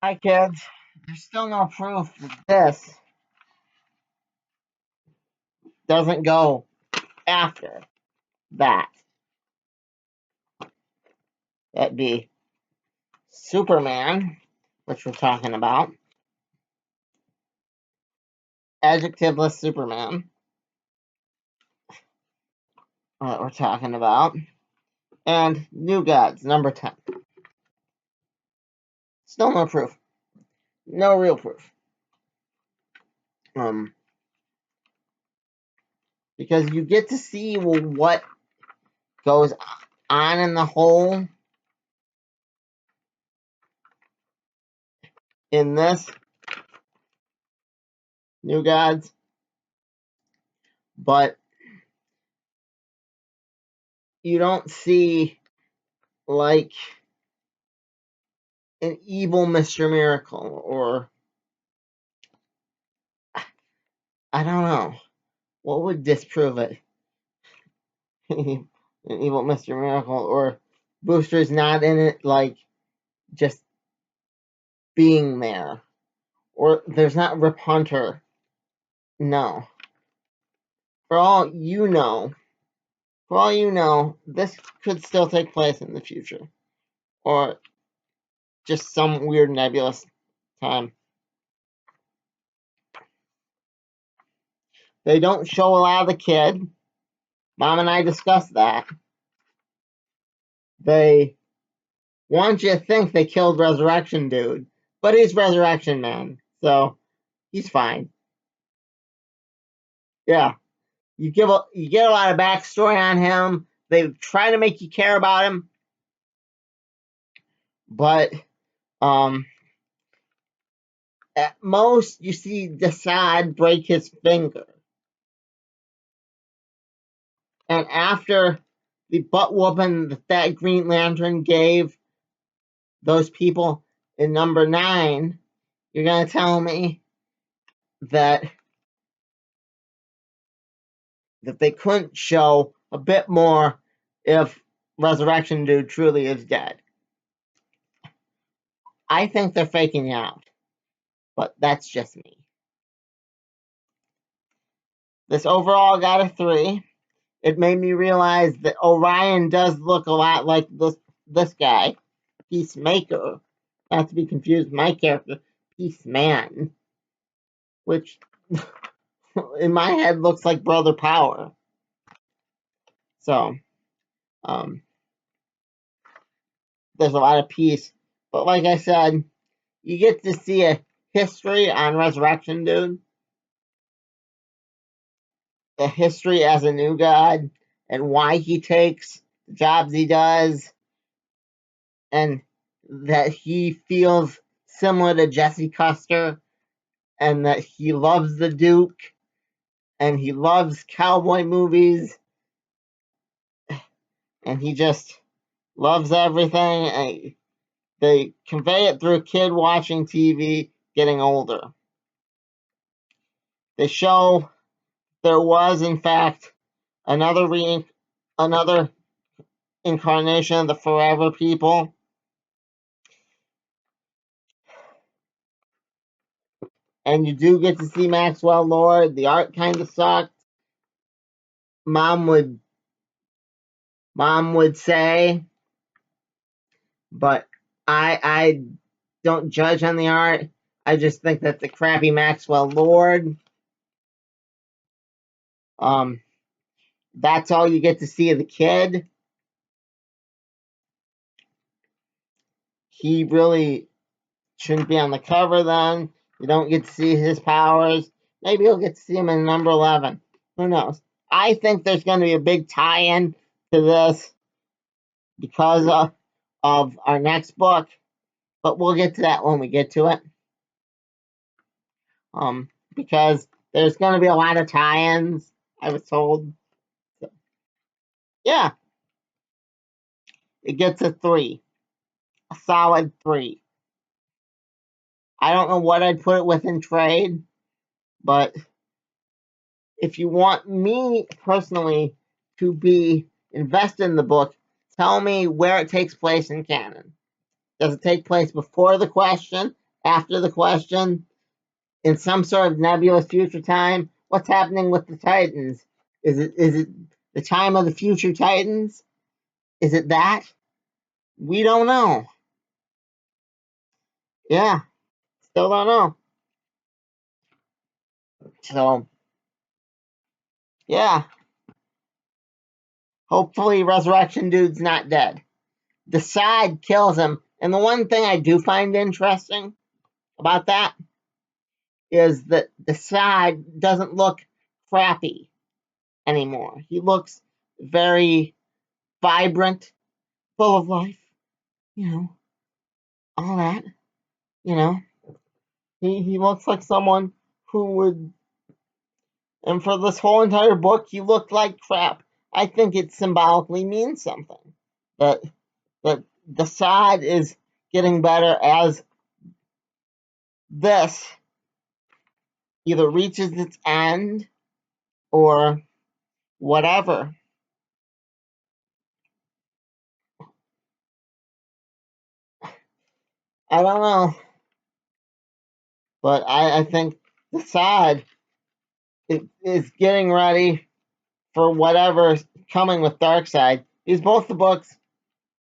Hi, kids. There's still no proof that this doesn't go after that. That'd be Superman, which we're talking about. Adjectiveless Superman, that we're talking about. And New Gods, number 10. Still no proof. No real proof. Because you get to see what goes on in the whole in this New Gods, but you don't see like an evil Mr. Miracle, or I don't know. What would disprove it? An evil Mr. Miracle, or Booster's not in it, like just being there, or there's not Rip Hunter. No. For all you know, this could still take place in the future, or just some weird nebulous time. They don't show a lot of the kid. Mom and I discussed that. They want you to think they killed Resurrection Dude, but he's Resurrection Man, so he's fine. Yeah, you get a lot of backstory on him. They try to make you care about him, but at most you see Desaad break his finger, and after the butt whooping that Green Lantern gave those people in number 9, you're gonna tell me that they couldn't show a bit more if Resurrection Dude truly is dead. I think they're faking you out, but that's just me. This overall got a 3. It made me realize that Orion does look a lot like this guy, Peacemaker. Not to be confused with my character, Peaceman, which in my head looks like Brother Power. So, there's a lot of peace. But like I said, you get to see a history on Resurrection Dude, the history as a new god, and why he takes the jobs he does, and that he feels similar to Jesse Custer, and that he loves the Duke, and he loves cowboy movies, and he just loves everything. And they convey it through a kid watching TV getting older. They show there was, in fact, another incarnation of the Forever People. And you do get to see Maxwell Lord. The art kind of sucked. Mom would say, but I don't judge on the art. I just think that's a crappy Maxwell Lord. That's all you get to see of the kid. He really shouldn't be on the cover then. You don't get to see his powers. Maybe you'll get to see him in number 11. Who knows? I think there's going to be a big tie-in to this because of our next book, but we'll get to that when we get to it. Because there's going to be a lot of tie-ins, I was told. So, yeah, it gets a 3. A solid 3. I don't know what I'd put it with in trade, but if you want me personally to be invested in the book, tell me where it takes place in canon. Does it take place before the question, after the question, in some sort of nebulous future time, what's happening with the Titans? Is it the time of the future Titans? Is it that? We don't know. Yeah, still don't know. So, yeah, hopefully Resurrection Dude's not dead. The side kills him, and the one thing I do find interesting about that is that the side doesn't look crappy anymore. He looks very vibrant, full of life, you know, all that, you know. He looks like someone who would, and for this whole entire book, he looked like crap. I think it symbolically means something. That that the side is getting better as this either reaches its end or whatever. I don't know. But I think the side is getting ready for whatever's coming with Darkseid. These both the books,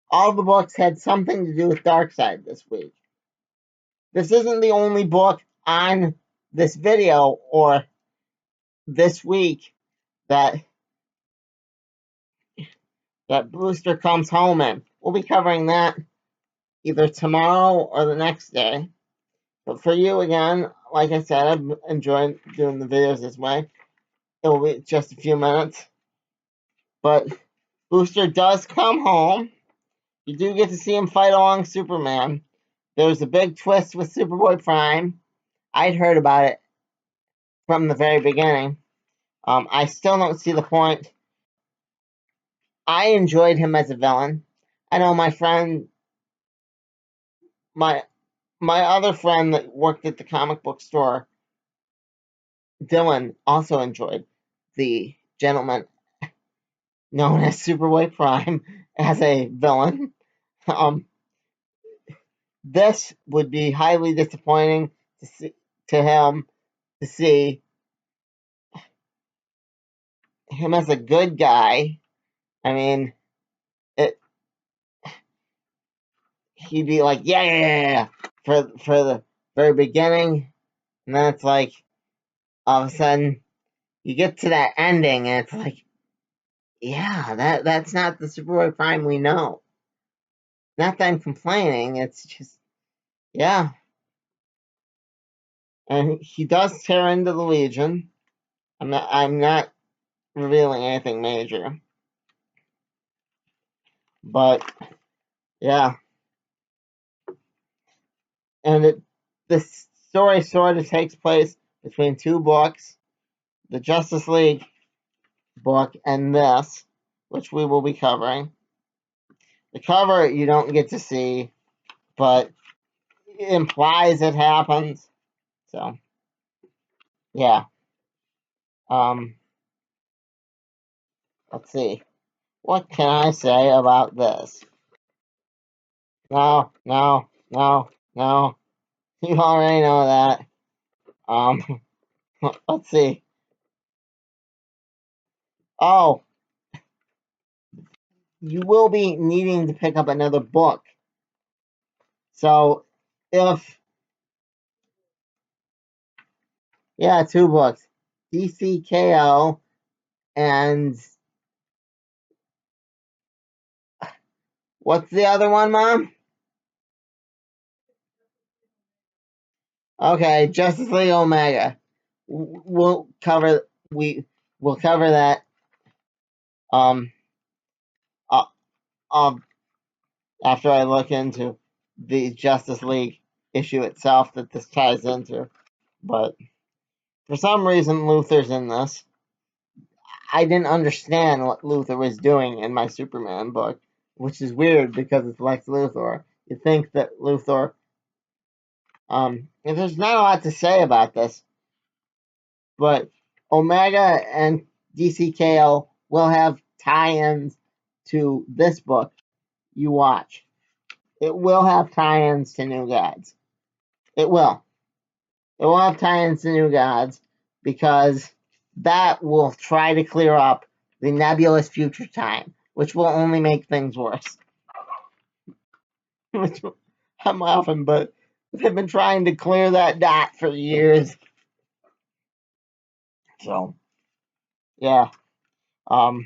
all the books had something to do with Darkseid this week. This isn't the only book on this video or this week that Booster comes home in. We'll be covering that either tomorrow or the next day. But for you, again, like I said, I've enjoyed doing the videos this way. It will be just a few minutes. But Booster does come home. You do get to see him fight along Superman. There's a big twist with Superboy Prime. I'd heard about it from the very beginning. I still don't see the point. I enjoyed him as a villain. I know my friend, my other friend that worked at the comic book store, Dylan, also enjoyed the gentleman known as Superboy Prime as a villain. Um, this would be highly disappointing to him to see him as a good guy. I mean, it. He'd be like, yeah, yeah, yeah, yeah, for the very beginning, and then it's like all of a sudden you get to that ending, and it's like, yeah, that's not the Superboy Prime we know. Not that I'm complaining, it's just, yeah. And he does tear into the Legion. I'm not revealing anything major, but yeah. And this story sort of takes place between two books, the Justice League book and this, which we will be covering. The cover you don't get to see, but it implies it happens. So, yeah. Um, let's see. What can I say about this? No, no, no, no. You already know that. Um, let's see. Oh, you will be needing to pick up another book. So, if, yeah, two books. DCKO and what's the other one, Mom? Okay, Justice League Omega. We'll cover we'll cover that um uh, um after I look into the Justice League issue itself that this ties into. But for some reason Luthor's in this. I didn't understand what Luthor was doing in my Superman book, which is weird because it's Lex Luthor. You think that Luthor there's not a lot to say about this, but Omega and DCKO will have tie-ins to this book you watch. It will have tie-ins to New Gods. It will. It will have tie-ins to New Gods because that will try to clear up the nebulous future time, which will only make things worse. Which I'm laughing, but they've been trying to clear that dot for years. So, yeah. I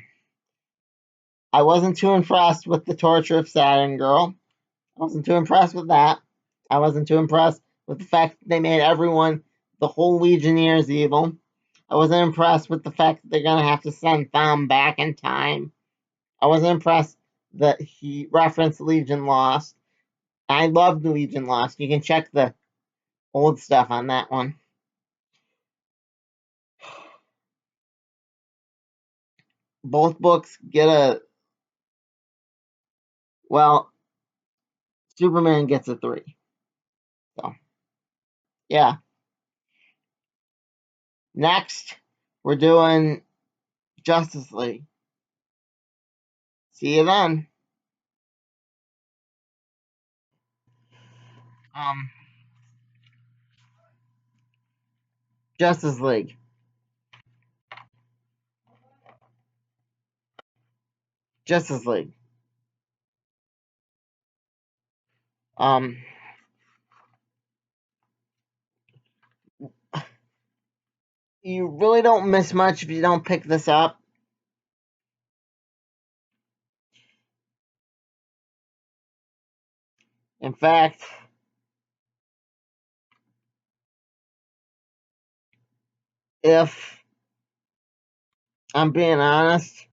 wasn't too impressed with the torture of Saturn Girl. I wasn't too impressed with that. I wasn't too impressed with the fact that they made everyone, the whole Legionnaires, evil. I wasn't impressed with the fact that they're going to have to send Thom back in time. I wasn't impressed that he referenced Legion Lost. I loved Legion Lost. You can check the old stuff on that one. Both books get a, well, Superman gets a 3. So, yeah. Next, we're doing Justice League. See you then. Justice League. Justice League. You really don't miss much if you don't pick this up. In fact, if I'm being honest,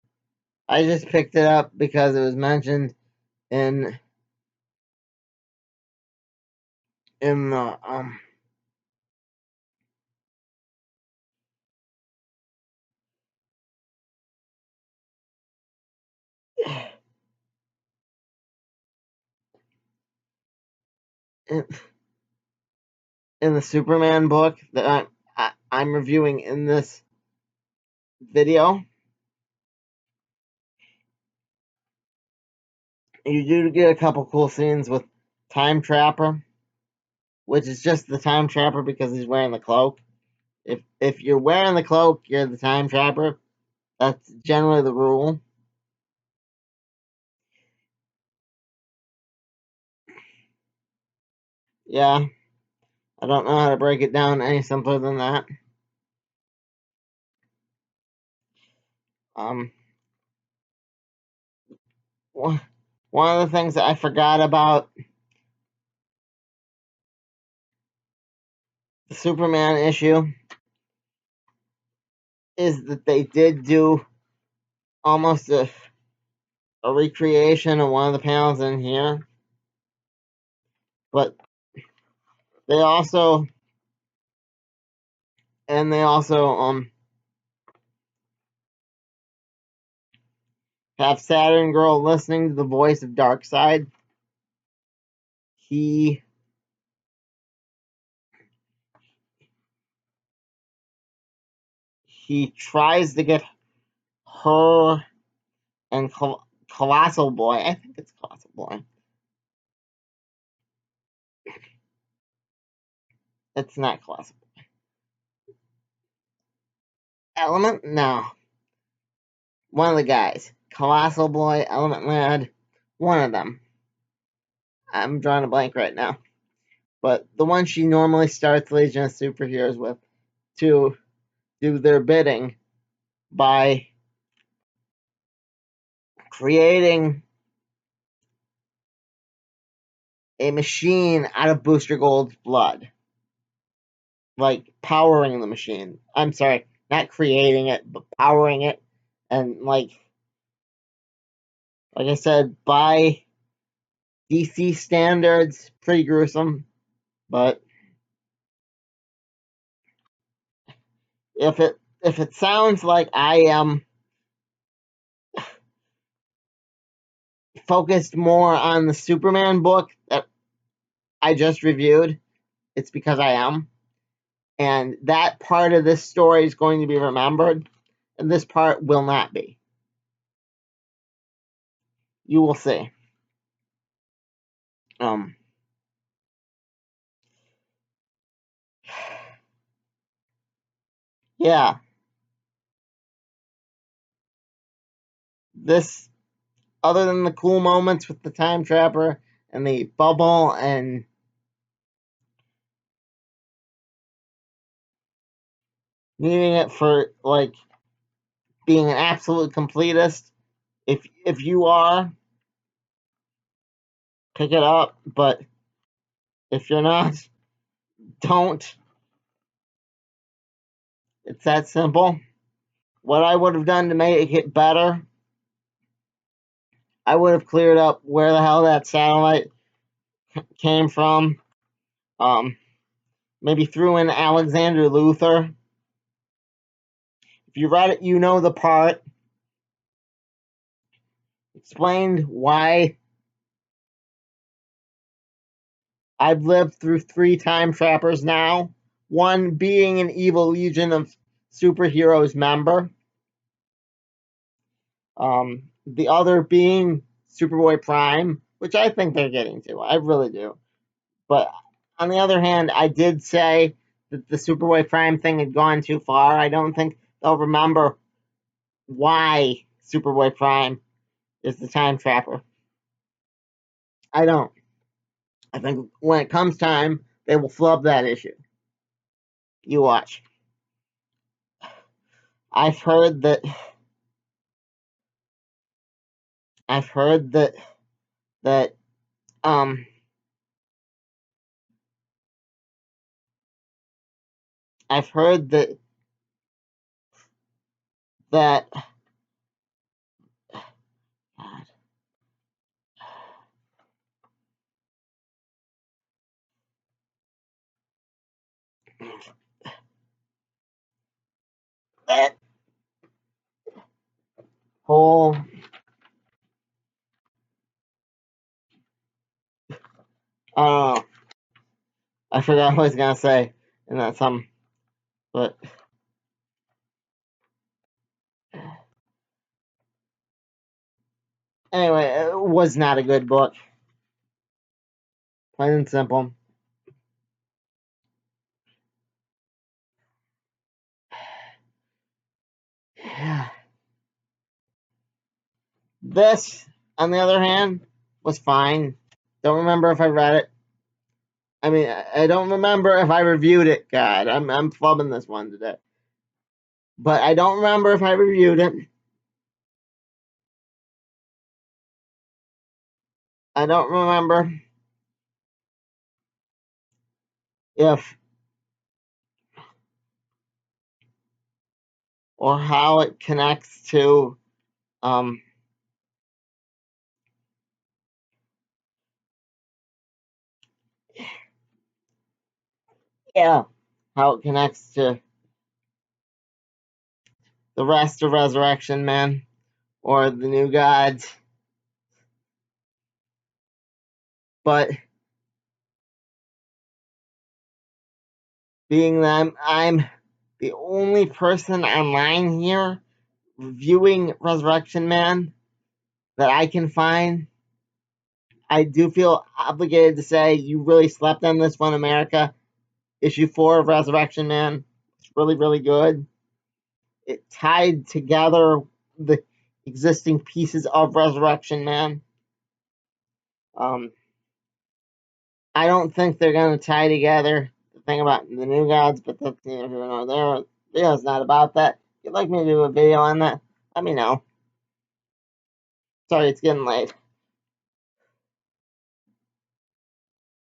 I just picked it up because it was mentioned in the in, in the Superman book that I'm reviewing in this video. You do get a couple cool scenes with Time Trapper, which is just the Time Trapper because he's wearing the cloak. If you're wearing the cloak, you're the Time Trapper. That's generally the rule. Yeah, I don't know how to break it down any simpler than that. Um, one of the things that I forgot about the Superman issue is that they did do almost a recreation of one of the panels in here, but they also have Saturn Girl listening to the voice of Darkseid. He tries to get her and Colossal Boy. I think it's Colossal Boy. It's not Colossal Boy. Element? No. One of the guys. Colossal Boy, Element Lad. One of them. I'm drawing a blank right now. But the one she normally starts Legion of Superheroes with to do their bidding by creating a machine out of Booster Gold's blood. Like powering the machine. I'm sorry, not creating it, but powering it. And like I said, by DC standards, pretty gruesome. But if it sounds like I am focused more on the Superman book that I just reviewed, it's because I am. And that part of this story is going to be remembered, and this part will not be. You will see. Yeah. This, other than the cool moments with the time trapper and the bubble and needing it for like being an absolute completist, if you are, pick it up. But if you're not, don't. It's that simple. What I would have done to make it better, I would have cleared up where the hell that satellite came from. Um, Maybe threw in Alexander Luthor. If you read it, you know the part. Explained why I've lived through 3 time trappers now. One being an evil Legion of Superheroes member. The other being Superboy Prime, which I think they're getting to. I really do. But on the other hand, I did say that the Superboy Prime thing had gone too far. I don't think they'll remember why Superboy Prime is the time trapper. I don't. I think when it comes time, they will flub that issue. You watch. I've heard that. I've heard that that um I've heard that that whole uh I forgot what I was gonna say and that's but anyway, it was not a good book. Plain and simple. Yeah. This, on the other hand, was fine. Don't remember if I read it. I mean, I don't remember if I reviewed it. God, I'm flubbing this one today. But I don't remember if I reviewed it. I don't remember if or how it connects to um yeah, how it connects to the rest of Resurrection Man or the New Gods. But being that I'm the only person online here reviewing Resurrection Man that I can find, I do feel obligated to say you really slept on this one, America. Issue 4 of Resurrection Man. It's really, really good. It tied together the existing pieces of Resurrection Man. I don't think they're going to tie together the thing about the New Gods, but that's neither here nor there. The video's not about that. If you'd like me to do a video on that, let me know. Sorry, it's getting late.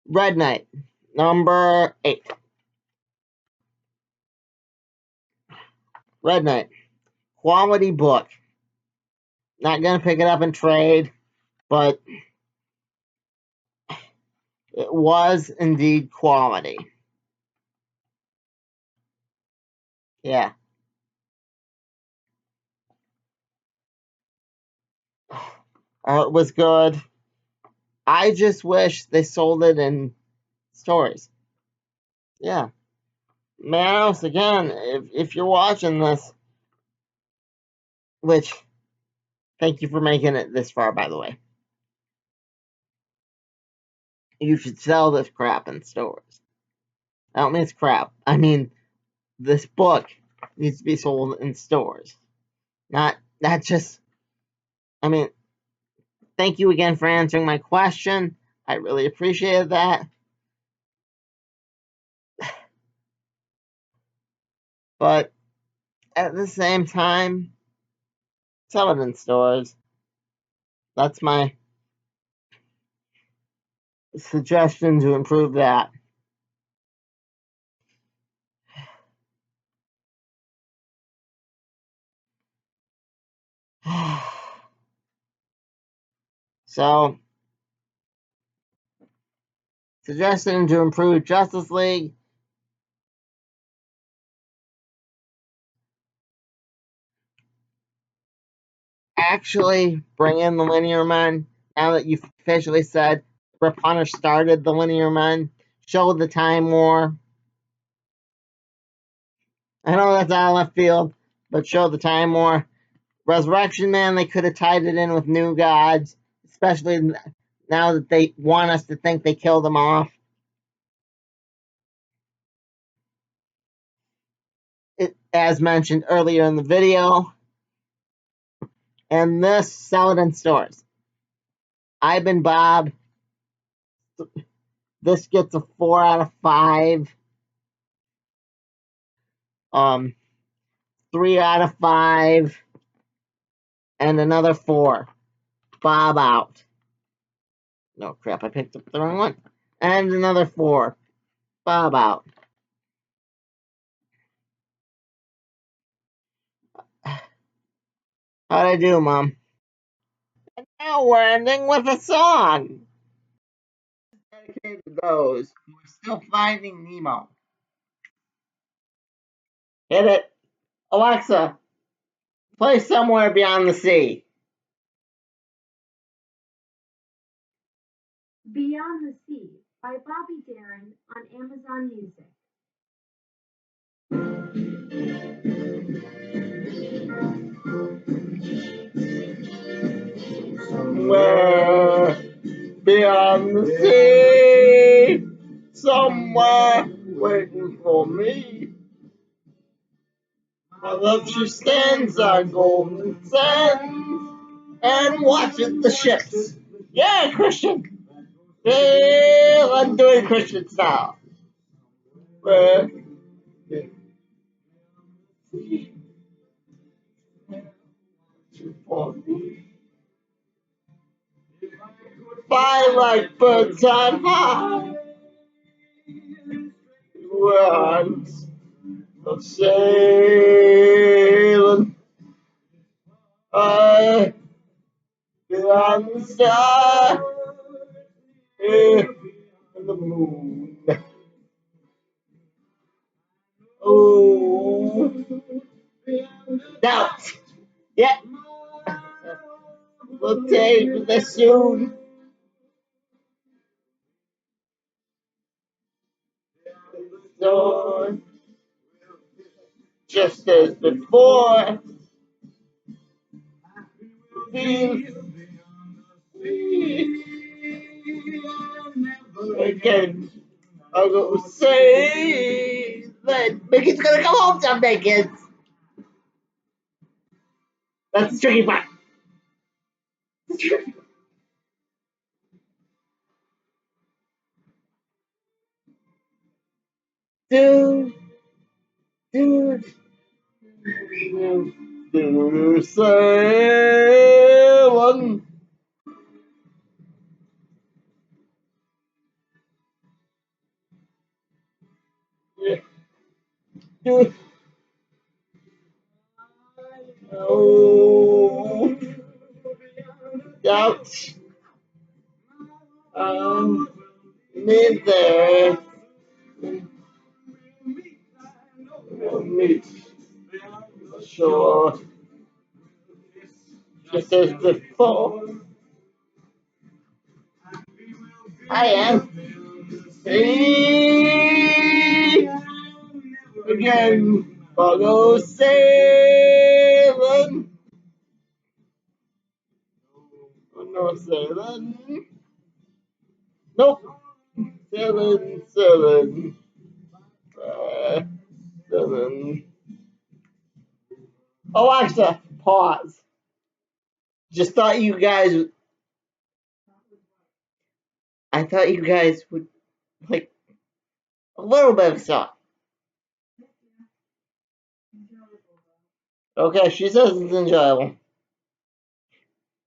Red Knight, number 8. Red Knight, quality book. Not going to pick it up and trade, but it was indeed quality. Yeah. It was good. I just wish they sold it in stories. Yeah. Manos, again, if you're watching this, which, thank you for making it this far, by the way. You should sell this crap in stores. I don't mean it's crap. I mean, this book needs to be sold in stores. Not just, I mean, thank you again for answering my question. I really appreciated that. But at the same time, sell it in stores. That's my suggestion to improve that. So, suggestion to improve Justice League. Actually, bring in the Linear Men. Now that you've officially said Repunish started the Linear Men, show the Time War. I know that's out of left field, but show the Time War. Resurrection Man, they could have tied it in with New Gods, especially now that they want us to think they killed them off. As mentioned earlier in the video. And this, sell it in stores. I've been Bob. This gets a 4 out of 5. 3 out of 5. And another 4. Bob out. No crap, I picked up the wrong one. And another 4. Bob out. How'd I do, Mom? And now we're ending with a song. Dedicated to those who are still finding Nemo. Hit it. Alexa, play Somewhere Beyond the Sea. Beyond the Sea by Bobby Darin on Amazon Music. Somewhere beyond the sea, somewhere waiting for me. My love, she stands on golden sands and watches the ships. Yeah, Christian. Yeah, I'm doing Christian style. Where fly like birds on high. Once of sailing beyond the star and the moon. Oh, doubt. Yeah, we'll take this soon. So, just as before, we again. I'll go say that Mickey's gonna come home someday, kids. That's the tricky part. Do, do, do, sailing. Yeah. Do, oh, doubt. Me there. Meet shore. Just as before. I am. See again. I'll go sailing. Oh, no sailing. Nope. Sailing, sailing. Sailing. Alexa, pause. Just thought you guys. I thought you guys would like a little bit of stuff. Okay, she says it's enjoyable.